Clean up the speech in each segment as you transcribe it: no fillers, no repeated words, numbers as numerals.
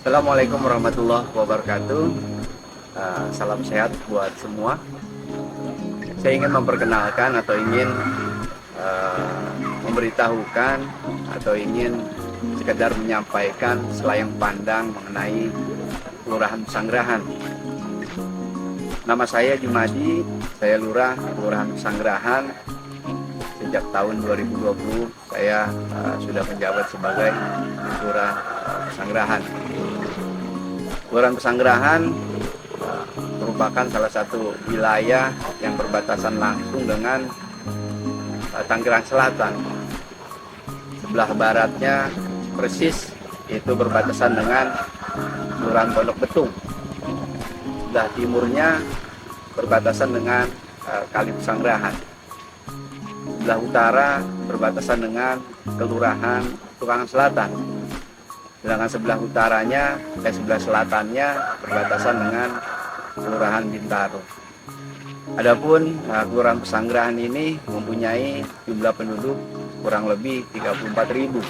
Assalamualaikum warahmatullahi wabarakatuh. Salam sehat buat semua. Saya ingin memperkenalkan atau ingin memberitahukan atau ingin sekedar menyampaikan selayang pandang mengenai Kelurahan Pesanggerahan. Nama saya Jumadi, saya lurah Kelurahan Pesanggerahan. Sejak tahun 2020 saya sudah menjabat sebagai lurah Pesanggerahan. Kelurahan Pesanggerahan merupakan salah satu wilayah yang berbatasan langsung dengan Tangerang Selatan. Sebelah baratnya persis itu berbatasan dengan Kelurahan Pondok Betung. Sebelah timurnya berbatasan dengan Kali Pesanggerahan. Sebelah utara berbatasan dengan Kelurahan Tukangan Selatan. Sedangkan sebelah selatannya berbatasan dengan Kelurahan Bintaro. Adapun Kelurahan Pesanggerahan ini mempunyai jumlah penduduk kurang lebih 34.000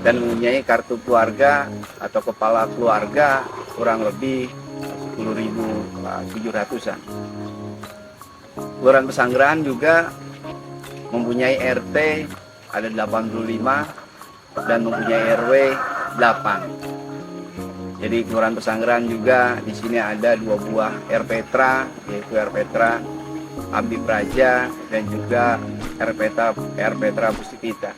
dan mempunyai kartu keluarga atau kepala keluarga kurang lebih 10.700-an. Kelurahan Pesanggerahan juga mempunyai RT ada 85 dan mempunyai RW 8. Jadi Kelurahan Pesanggerahan juga di sini ada 2 buah RPtra, yaitu RPtra Abdi Praja dan juga RPtra Puspita.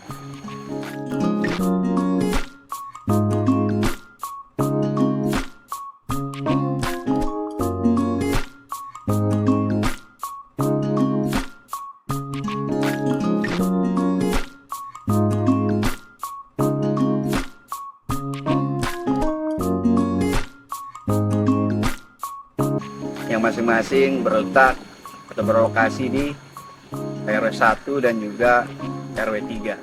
Yang masing-masing berletak atau berlokasi di RW 1 dan juga RW 3.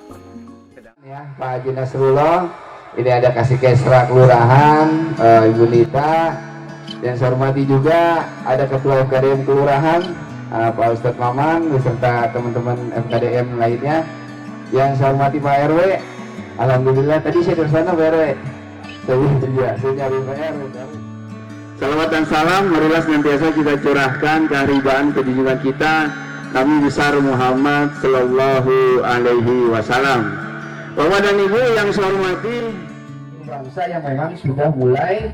Ya, Pak Haji Nasrullah, ini ada Kasih Kesra Kelurahan, Ibu Nita, dan saya hormati juga ada Ketua FKDM Kelurahan, Pak Ustadz Maman, beserta teman-teman FKDM lainnya. Yang saya hormati Pak RW, alhamdulillah tadi saya dari sana Pak RW, saya nyari Pak RW. Salawat dan salam marilah senantiasa kita curahkan keharibaan kejujuran kita Nabi besar Muhammad Sallallahu Alaihi Wasallam. Bapak dan Ibu yang saya hormati, bangsa yang memang sudah mulai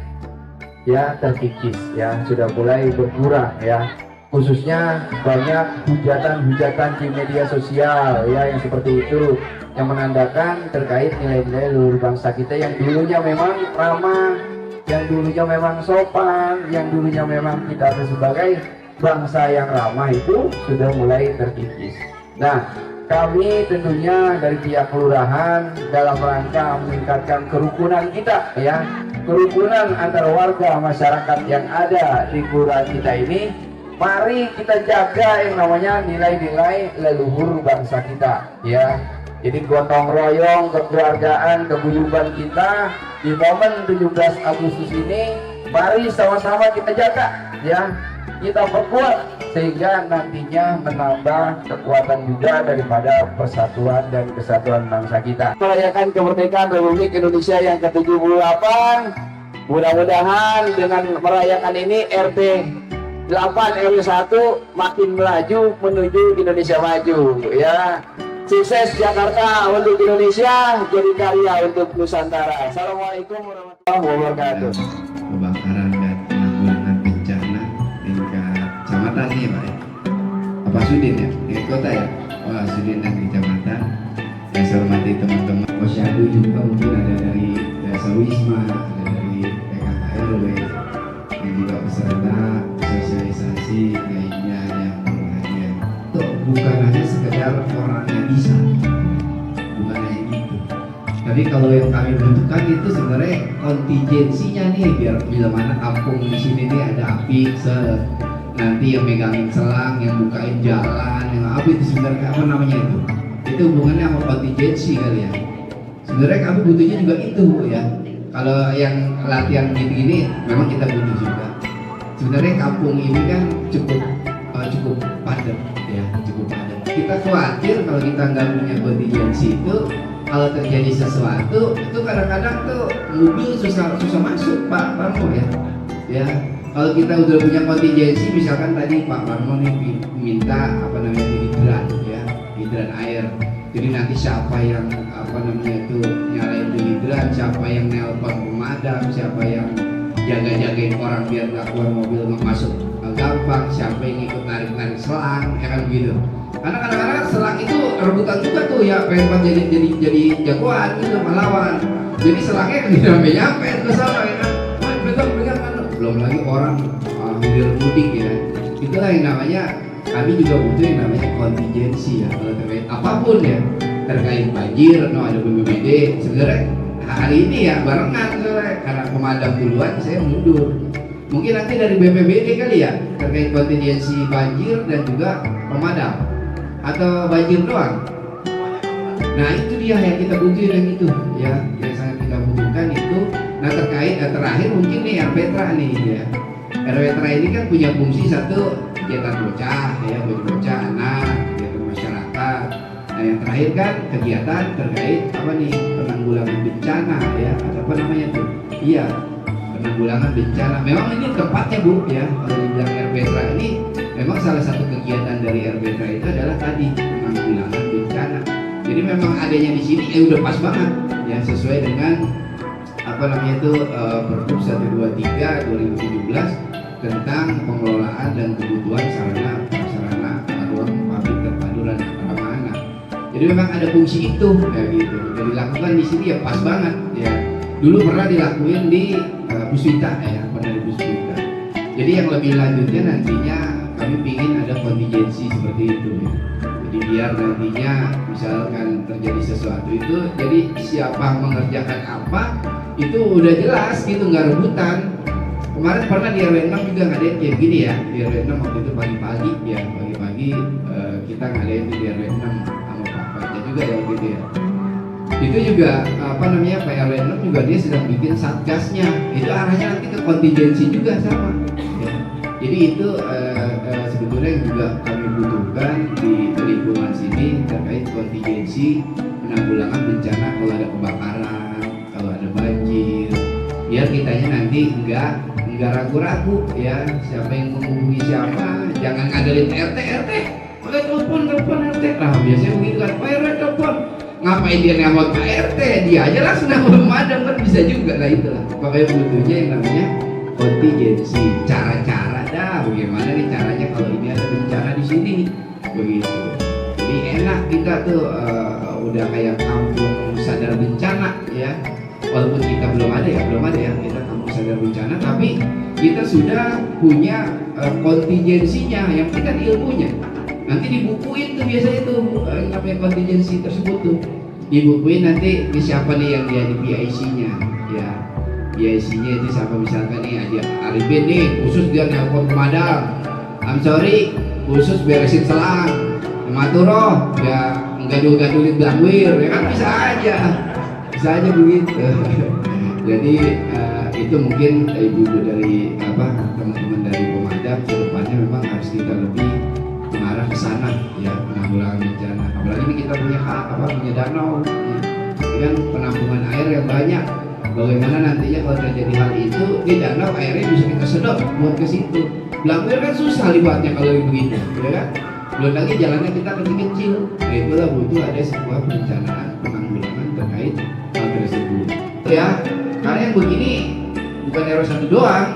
ya terkikis, ya sudah mulai berkurang, ya khususnya banyak hujatan-hujatan di media sosial ya yang seperti itu yang menandakan terkait nilai-nilai luhur bangsa kita yang dulunya memang ramah, yang dulunya memang sopan, yang dulunya memang kita sebagai bangsa yang ramah itu sudah mulai terkikis. Nah, kami tentunya dari pihak kelurahan dalam rangka meningkatkan kerukunan kita, ya, kerukunan antara warga masyarakat yang ada di kelurahan kita ini. Mari kita jaga yang namanya nilai-nilai leluhur bangsa kita, ya. Jadi gotong royong, kekeluargaan, keguyuban kita di momen 17 Agustus ini, mari sama-sama kita jaga, ya, kita perkuat sehingga nantinya menambah kekuatan juga daripada persatuan dan kesatuan bangsa kita. Merayakan kemerdekaan Republik Indonesia yang ke-78, mudah-mudahan dengan merayakan ini RT 8 RW 1 makin melaju menuju Indonesia maju, ya. Sukses Jakarta untuk Indonesia, jadi karya untuk Nusantara. Assalamualaikum warahmatullahi wabarakatuh. Kebakaran dan penanggulangan bencana tingkat kecamatan nih Pak ya? Apa Sudin ya? Tingkat kota ya? Wah Sudin dan kecamatan. Yang saya hormati teman-teman Posyandu juga mungkin ada dari Desa Wisma, ada dari PKKRW, dan juga peserta sosialisasi lainnya yang berhadir. Tuh bukan hanya sekedar orang yang bisa, bukan hanya itu. Tapi kalau yang kami butuhkan itu sebenarnya kontingensinya nih, biar bila mana kampung di sini nih ada api, nanti yang megangin selang, yang bukain jalan, yang apa itu sebenarnya apa namanya itu? Itu hubungannya sama kontingensi kali ya. Sebenarnya kami butuhnya juga itu ya. Kalau yang latihan gini-gini memang kita butuh juga. Sebenarnya kampung ini kan cukup padat ya, cukup padat. Kita khawatir kalau kita nggak punya kontingensi itu kalau terjadi sesuatu itu kadang-kadang tuh mobil susah masuk Pak Parmo ya. Kalau kita udah punya kontingensi, misalkan tadi Pak Parmo nih minta apa namanya hidran air. Jadi nanti siapa yang nyalain hidran, siapa yang nelpon pemadam, siapa yang jagain orang biar nggak keluar mobil masuk gampang, siapa yang ikut narik selang, ya kan begitu. Karena kadang-kadang selang itu rebutan juga tuh ya, pengen jadi jagoan gitu melawan. Jadi selangnya tidak nyampe ke sana ya kan. Pegang belum lagi orang hilir mudik ya. Itulah yang namanya, kami juga butuh yang namanya kontingensi ya kalau terkait apapun ya, terkait banjir. Ada BPBD sebenarnya hari ini ya barengan soalnya, karena pemadam duluan saya mundur. Mungkin nanti dari BPBD kali ya terkait kontingensi banjir dan juga pemadam, atau banjir doang. Nah itu dia yang kita butuhin, yang itu ya yang sangat kita butuhkan itu. Nah terkait terakhir mungkin nih RPTRA nih ya. RPTRA ini kan punya fungsi satu, kegiatan bocah ya, bocah anak, kegiatan masyarakat. Nah yang terakhir kan kegiatan terkait apa nih, penanggulangan bencana ya, atau apa namanya tuh? Iya, penanggulangan bencana. Memang ini tempatnya Bu ya, kalau dibilang RPTRA ini memang salah satu kegiatan dari RPTRA itu adalah tadi penanggulangan bencana. Jadi memang adanya di sini udah pas banget ya, sesuai dengan apa namanya itu Pergub 123 2017 tentang pengelolaan dan kebutuhan sarana ruang publik terpadu dan ramah anak. Jadi memang ada fungsi itu ya gitu. Dan dilakukan di sini ya pas banget ya. Dulu pernah dilakuin di Puspita ya, pernah di Puspita. Jadi yang lebih lanjutnya nantinya kami ingin ada kontingensi seperti itu ya. Jadi biar nantinya misalkan terjadi sesuatu itu, jadi siapa mengerjakan apa itu udah jelas gitu, nggak rebutan. Kemarin pernah di RW 6 juga ngadain kayak gini ya, di RW 6 waktu itu pagi-pagi ya, pagi-pagi kita ngadain di RW 6 sama Pak Baca juga ya waktu itu ya. Itu juga apa namanya, Pak RW 6 juga dia sedang bikin satgasnya, itu arahnya nanti ke kontingensi juga sama ya. Jadi itu sebetulnya yang juga kami butuhkan di lingkungan sini terkait kontingensi penanggulangan bencana kalau ada kebakaran, kalau ada banjir, biar kitanya nanti enggak ragu-ragu ya, siapa yang menghubungi siapa, jangan ngandelin RT pakai telepon RT. Nah biasanya begitu kan, Pak RT telepon, ngapain dia nelpon Pak RT, dia aja langsung nelpon pemadam kan bisa juga. Nah itulah makanya butuhnya yang namanya kontingensi, cara-cara bagaimana nih caranya kalau ini ada bencana di sini begitu. Jadi enak kita tuh udah kayak kampung sadar bencana ya, walaupun kita belum ada ya kita kampung sadar bencana, tapi kita sudah punya kontingensinya, yang kita ilmunya nanti dibukuin tuh biasanya tuh namanya kontingensi tersebut tuh dibukuin, nanti di siapa nih yang jadi PIC-nya ya. PIC-nya itu siapa, misalkan nih ada Arifin nih khusus dia nelpon pemadam, I'm sorry khusus beresin selang, Maturo ya nggadul-gadulin blangwir ya kan, bisa aja begitu. Jadi itu mungkin ibu-ibu dari teman-teman dari pemadam kedepannya memang harus kita lebih mengarah ke sana ya, penanggulangan bencana. Apalagi ini kita punya danau ya, kan penampungan air yang banyak. Bagaimana nantinya kalau terjadi hal itu di danau airnya bisa kita sedot buat ke situ. Blangwir kan susah libatnya kalau begitu, ya kan? Belum lagi jalannya kita kecil-kecil. Nah itulah butuh ada sebuah perencanaan penanggulangan terkait hal tersebut. Ya, karena yang begini bukan RW 1 doang,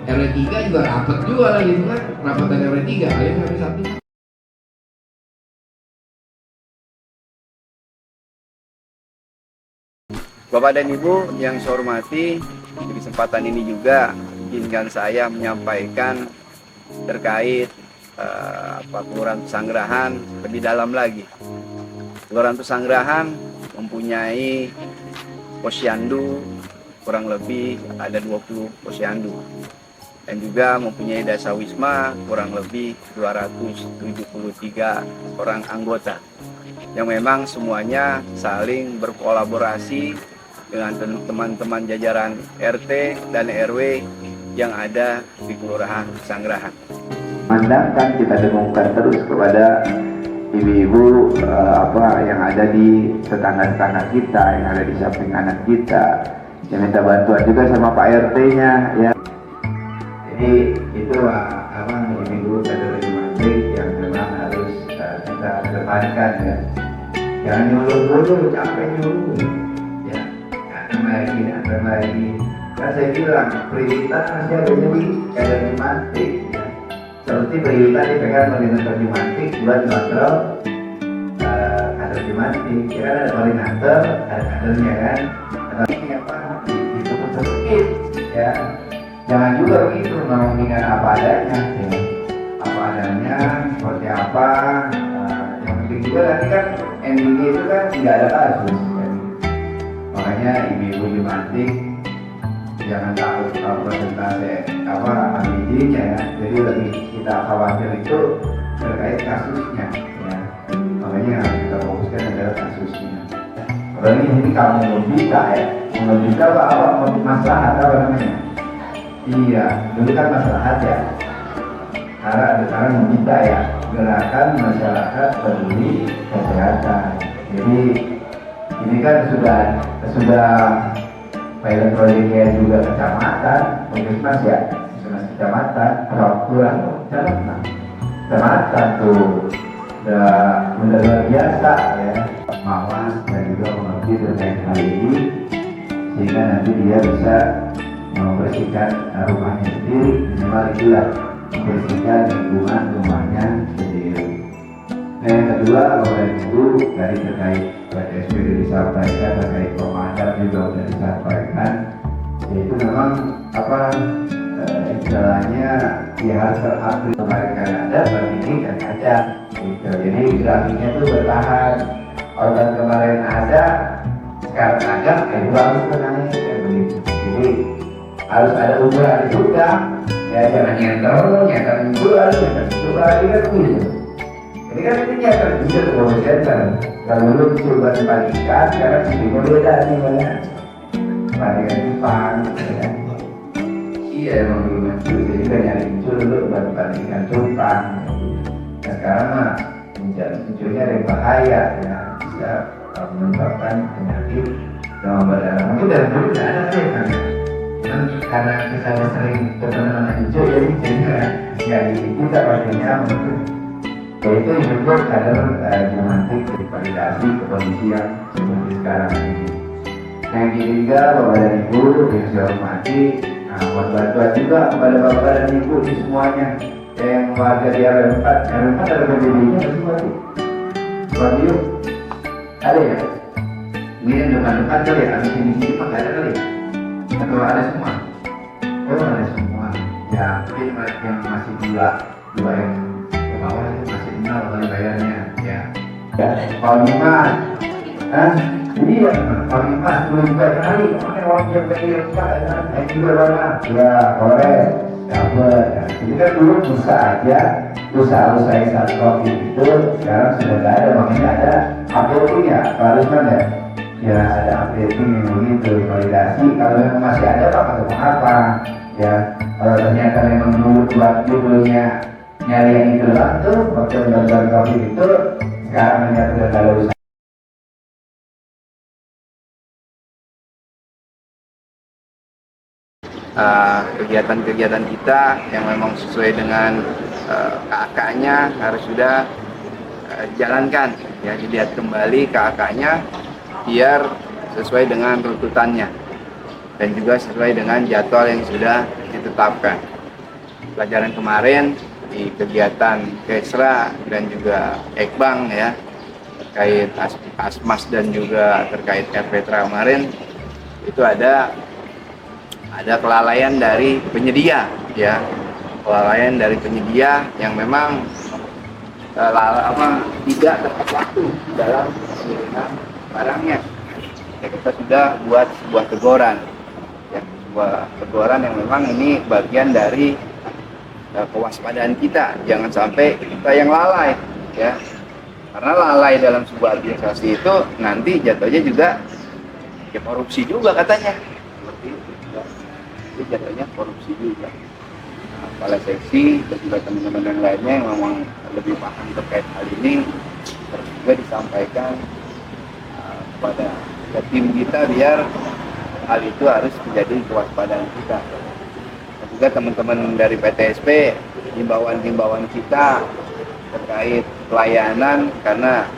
RW 3 juga rapat juga lagi itu kan, rapatan RW 3 kalian RW 1. Bapak dan Ibu yang saya hormati, di kesempatan ini juga izinkan saya menyampaikan terkait Kelurahan Pesanggerahan lebih dalam lagi. Kelurahan Pesanggerahan mempunyai posyandu kurang lebih ada 20 posyandu, dan juga mempunyai dasawisma kurang lebih 273 orang anggota yang memang semuanya saling berkolaborasi dengan teman-teman jajaran RT dan RW yang ada di Kelurahan Pesanggerahan. Mandangkan kita dengungkan terus kepada ibu-ibu yang ada di tetangga-tetangga kita, yang ada di samping anak kita, yang minta bantuan juga sama Pak RT-nya ya. Jadi itu ibu-ibu kader yang memang harus kita kedepankan ya. Jangan nyuruh capek nyuruh ya, datang lagi. Kan saya bilang prioritas masih ada di kader Jumantik ya. Seperti prioritas dipegang oleh kader Jumantik buat kontrol kader Jumantik. Kira ada koordinator, ada kadernya kan. Tapi apa disebut-sebutin ya. Jangan juga begitu ngomongin apa adanya ya. Apa adanya, seperti apa. Yang penting juga nanti kan endingnya itu kan tidak ada kasus kan. Makanya ibu-ibu Jumantik jangan takut persentase ambijinya ya. Jadi lebih kita khawatir itu terkait kasusnya ya. Makanya yang harus kita fokuskan adalah kasusnya. Kalau ini kamu membita ya, membita apa masalah apa namanya? Iya, dulu kan masalah ya. Sekarang membita ya, gerakan masyarakat peduli kesehatan. Jadi ini kan sudah pilot proyeknya juga kecamatan, puskesmas ya, kecamatan, kurang kecamatan tuh udah luar biasa ya, mawas dan juga mengerti terkait hal ini sehingga nanti dia bisa membersihkan rumahnya sendiri, minimal itulah membersihkan lingkungan rumahnya sendiri. Nah yang kedua, Bapak Ibu dari terkait SPD disampaikan, terkait komandan juga sudah disampaikan, yaitu memang istilahnya ya harus terupgrade. Kemarin kan ada, baru ini kan ada gitu. Jadi grafiknya itu bertahan. Organ kemarin ada, sekarang ada, itu baru naik kayak begitu. Jadi harus ada ukuran juga ya, jangan nyetel juga lagi kan begitu. Ini kan ini nyata juga kalau center. Kalau dulu coba dibandingkan, sekarang sistemnya beda nih banyak. Bandingkan Jepang, ya. Iya emang dulu muncul, jadi kan nyari muncul dulu bandingkan Jepang. Nah sekarang mah munculnya ada yang bahaya ya, bisa menyebabkan penyakit demam berdarah. Mungkin dari dulu tidak ada sih kan ya. Karena kita sering ketemu anak hijau jadi nggak kita pastinya mungkin. Yaitu juga kader Jumantik validasi ke kondisi yang seperti sekarang ini. Yang ketiga, Bapak dan Ibu yang saya hormati, buat bantuan juga kepada Bapak dan Ibu di semuanya yang warga di RW4 ada PBB-nya semua sih. Buat yuk, ada ya? Ini yang depan-depan kali ya, habis ini mah nggak ada kali ya? Atau ada semua? Oh ada semua. Ya mungkin yang masih dua yang bawah itu masih nol kali bayarnya ya. Panglima, iya Panglima belum kali, makanya orang yang pengen yang juga mana? Ya korek, dapat. Jadi kan dulu usaha yang saat COVID itu sekarang sudah tidak ada, makanya ada updating ya, harus ya. Ya ada updating yang begitu, validasi. Kalau memang masih ada atau apa? Ya kalau ternyata memang dulu buat judulnya nyari yang itu lah tuh waktu benar-benar COVID itu, sekarang ternyata sudah ada usaha. Kegiatan-kegiatan kita yang memang sesuai dengan KAK-nya harus sudah dijalankan ya, dilihat kembali KAK-nya biar sesuai dengan runtutannya dan juga sesuai dengan jadwal yang sudah ditetapkan. Pelajaran kemarin di kegiatan Kesra dan juga Ekbang ya, terkait Asmas dan juga terkait RPTRA kemarin itu ada kelalaian dari penyedia ya, kelalaian dari penyedia yang memang tidak tepat waktu dalam pengiriman barangnya. Ya, kita sudah buat sebuah teguran ya, sebuah teguran yang memang ini bagian dari kewaspadaan kita, jangan sampai kita yang lalai ya, karena lalai dalam sebuah administrasi itu nanti jatuhnya juga ya korupsi juga katanya, seperti itu ya. Jadi jatuhnya korupsi juga. kepala seksi dan juga teman-teman yang lainnya yang memang lebih paham terkait hal ini harus juga disampaikan kepada tim kita biar hal itu harus menjadi kewaspadaan kita. Dan juga teman-teman dari PTSP, himbauan-himbauan kita terkait pelayanan, karena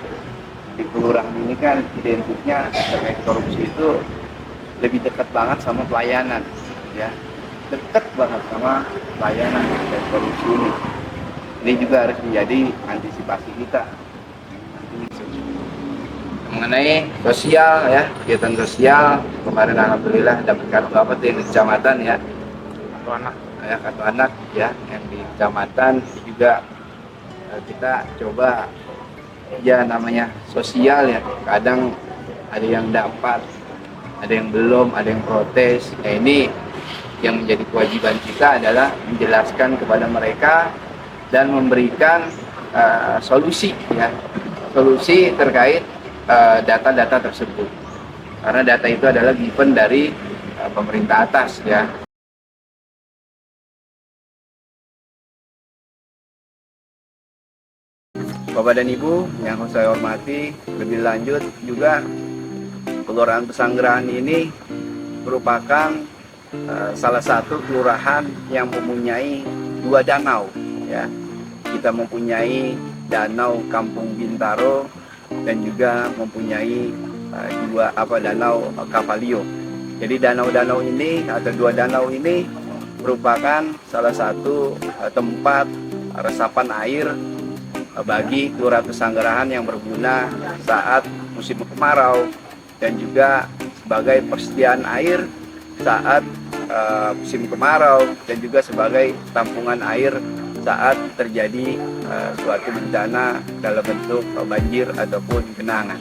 di kelurahan ini kan identiknya terkait korupsi itu lebih dekat banget sama pelayanan, ya, dekat banget sama pelayanan terkait korupsi ini. Ini juga harus menjadi antisipasi kita. Mengenai sosial, ya, kegiatan sosial kemarin alhamdulillah dapat kartu apa tuh yang di kecamatan, ya, kartu anak ya yang di kecamatan juga kita coba, ya, namanya sosial, ya, kadang ada yang dapat, ada yang belum, ada yang protes. Nah, ini yang menjadi kewajiban kita adalah menjelaskan kepada mereka dan memberikan solusi, ya, solusi terkait data-data tersebut, karena data itu adalah given dari pemerintah atas, ya. Bapak dan Ibu yang saya hormati, lebih lanjut juga Kelurahan Pesanggerahan ini merupakan salah satu kelurahan yang mempunyai 2 danau, ya. Kita mempunyai danau Kampung Bintaro dan juga mempunyai danau Kapalio. Jadi danau-danau ini atau 2 danau ini merupakan salah satu tempat resapan air bagi Kelurahan Pesanggerahan yang berguna saat musim kemarau dan juga sebagai persediaan air saat musim kemarau dan juga sebagai tampungan air saat terjadi suatu bencana dalam bentuk banjir ataupun genangan.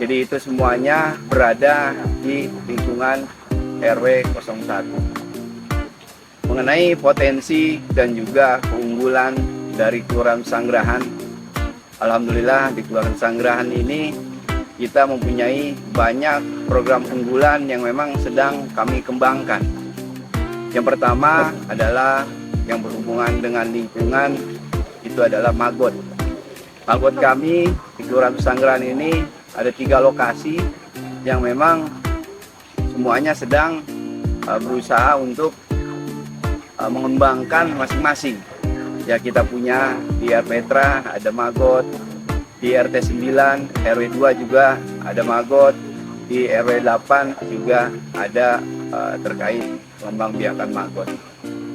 Jadi itu semuanya berada di lingkungan RW 01. Mengenai potensi dan juga keunggulan dari Kelurahan Pesanggerahan, alhamdulillah di Kelurahan Pesanggerahan ini kita mempunyai banyak program unggulan yang memang sedang kami kembangkan. Yang pertama adalah yang berhubungan dengan lingkungan, itu adalah Magot. Magot kami di Kelurahan Pesanggerahan ini ada 3 lokasi yang memang semuanya sedang berusaha untuk mengembangkan masing-masing. Ya, kita punya di RW Petra ada Magot, di RT 9 RW 2 juga ada Magot, di RW 8 juga ada terkait pengembangbiakan Magot.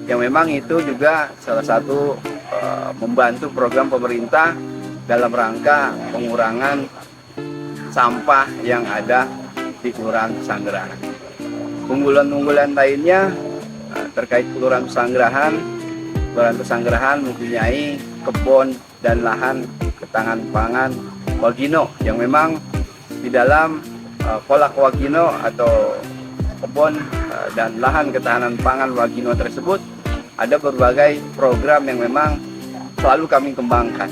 Yang memang itu juga salah satu membantu program pemerintah dalam rangka pengurangan sampah yang ada di Kelurahan Pesanggerahan. Unggulan-unggulan lainnya terkait Kelurahan Pesanggerahan, Kelurahan Pesanggerahan mempunyai kebun dan lahan ketahanan pangan Wagino yang memang di dalam Kolak Wagino atau kebun dan lahan ketahanan pangan Wagino tersebut ada berbagai program yang memang selalu kami kembangkan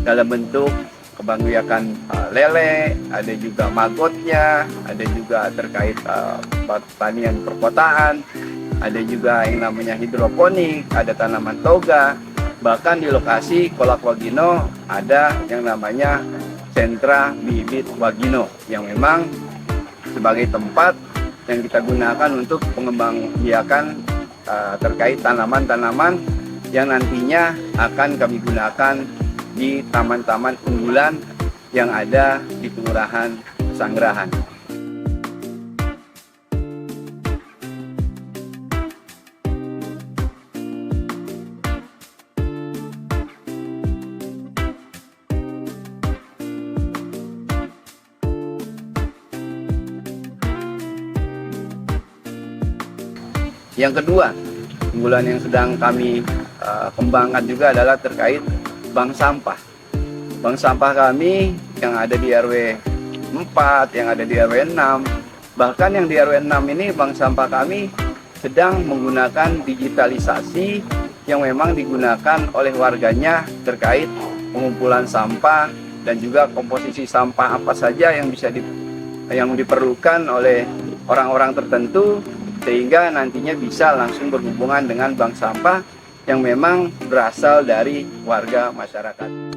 dalam bentuk kebangbiakan lele, ada juga magotnya, ada juga terkait pertanian perkotaan, ada juga yang namanya hidroponik, ada tanaman toga, bahkan di lokasi Kolak Wagino ada yang namanya sentra bibit Wagino yang memang sebagai tempat yang kita gunakan untuk pengembangbiakan terkait tanaman-tanaman yang nantinya akan kami gunakan di taman-taman unggulan yang ada di Kelurahan Pesanggerahan. Yang kedua, unggulan yang sedang kami kembangkan juga adalah terkait bank sampah. Bank sampah kami yang ada di RW 4, yang ada di RW 6, bahkan yang di RW 6 ini bank sampah kami sedang menggunakan digitalisasi yang memang digunakan oleh warganya terkait pengumpulan sampah dan juga komposisi sampah apa saja yang bisa yang diperlukan oleh orang-orang tertentu sehingga nantinya bisa langsung berhubungan dengan bank sampah yang memang berasal dari warga masyarakat.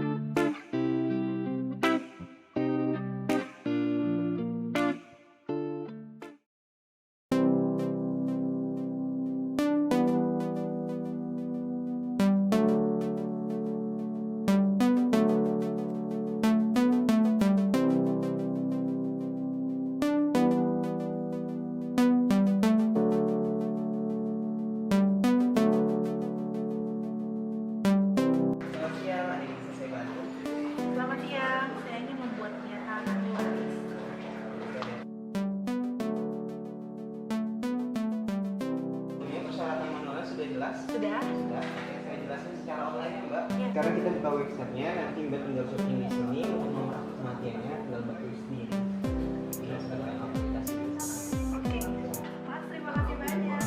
Selamat siang, saya ingin membuat pernyataan waris. Ini persyaratan manualnya sudah jelas? Sudah? Sudah. Oke, saya jelasin secara online ya, Mbak. Ya. Sekarang kita buka websitenya, nanti Mbak tinggal searching di sini untuk nomor akun kematiannya, tinggal Mbak tulis sendiri. Ini sebagai aplikasi. Oke. Mas, terima kasih banyak.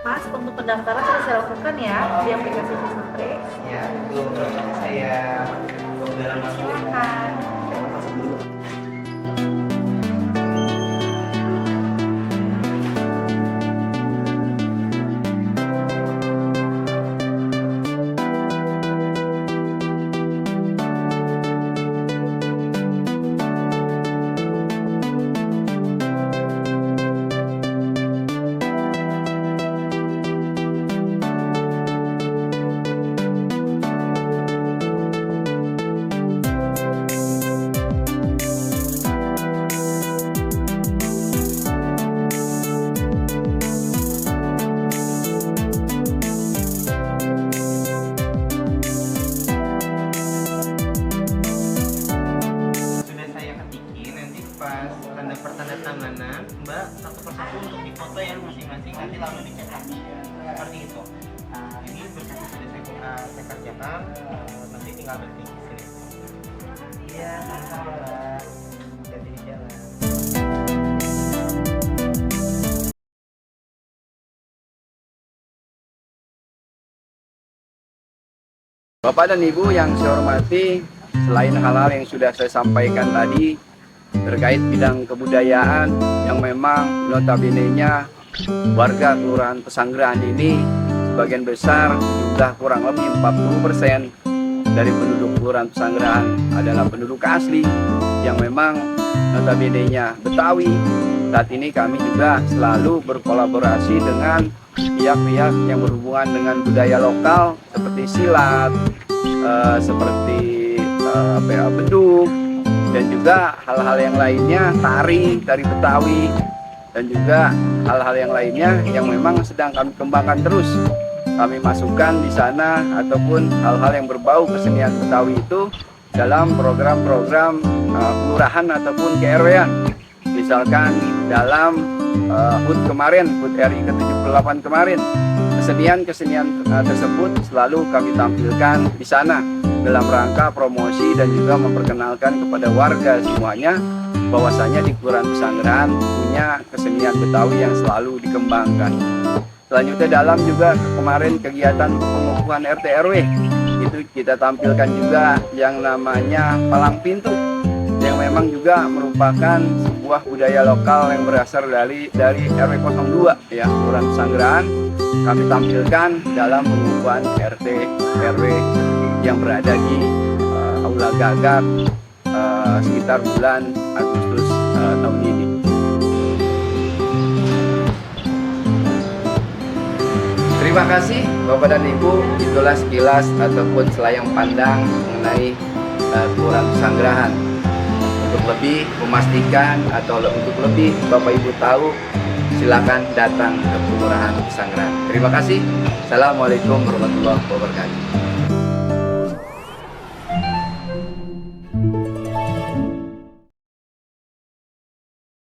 Mas, untuk pendaftaran sudah saya lakukan ya di aplikasi Sismatrix. Ya, itu saya ke dalam masuk. Silakan. Saya masuk dulu. Sudah saya ketikin, nanti pas tanda pertandatanganan Mbak satu persatu untuk difoto yang masing-masing, nanti lalu dicetak seperti itu. Nah, ini berkas sudah saya kerjakan, nanti tinggal bertinggi sini. Iya, sama-sama Mbak. Hati-hati di jalan. Bapak dan Ibu yang saya hormati, selain hal-hal yang sudah saya sampaikan tadi terkait bidang kebudayaan yang memang notabene-nya warga Kelurahan Pesanggerahan ini sebagian besar jumlah kurang lebih 40% dari penduduk Kelurahan Pesanggerahan adalah penduduk asli yang memang notabene-nya Betawi. Saat ini kami juga selalu berkolaborasi dengan pihak-pihak yang berhubungan dengan budaya lokal seperti silat, seperti beduk, dan juga hal-hal yang lainnya, tari Betawi, dan juga hal-hal yang lainnya yang memang sedang kami kembangkan terus. Kami masukkan di sana ataupun hal-hal yang berbau kesenian Betawi itu dalam program-program kelurahan ataupun KRW-an. Misalkan dalam HUT kemarin, HUT RI ke-78 kemarin, kesenian tersebut selalu kami tampilkan di sana dalam rangka promosi dan juga memperkenalkan kepada warga semuanya bahwasanya di Kelurahan Pesanggerahan punya kesenian Betawi yang selalu dikembangkan. Selanjutnya dalam juga kemarin kegiatan pengukuhan RT RW itu kita tampilkan juga yang namanya palang pintu, yang memang juga merupakan sebuah budaya lokal yang berasal dari RW 02 ya, Kelurahan Pesanggerahan. Kami tampilkan dalam pengukuhan RT RW yang berada di Aula Gagak sekitar bulan Agustus tahun ini. Terima kasih Bapak dan Ibu, itulah sekilas ataupun selayang pandang mengenai Kelurahan Pesanggerahan. Untuk lebih memastikan atau untuk lebih Bapak Ibu tahu, silakan datang ke Kelurahan Pesanggerahan. Terima kasih. Assalamualaikum warahmatullahi wabarakatuh.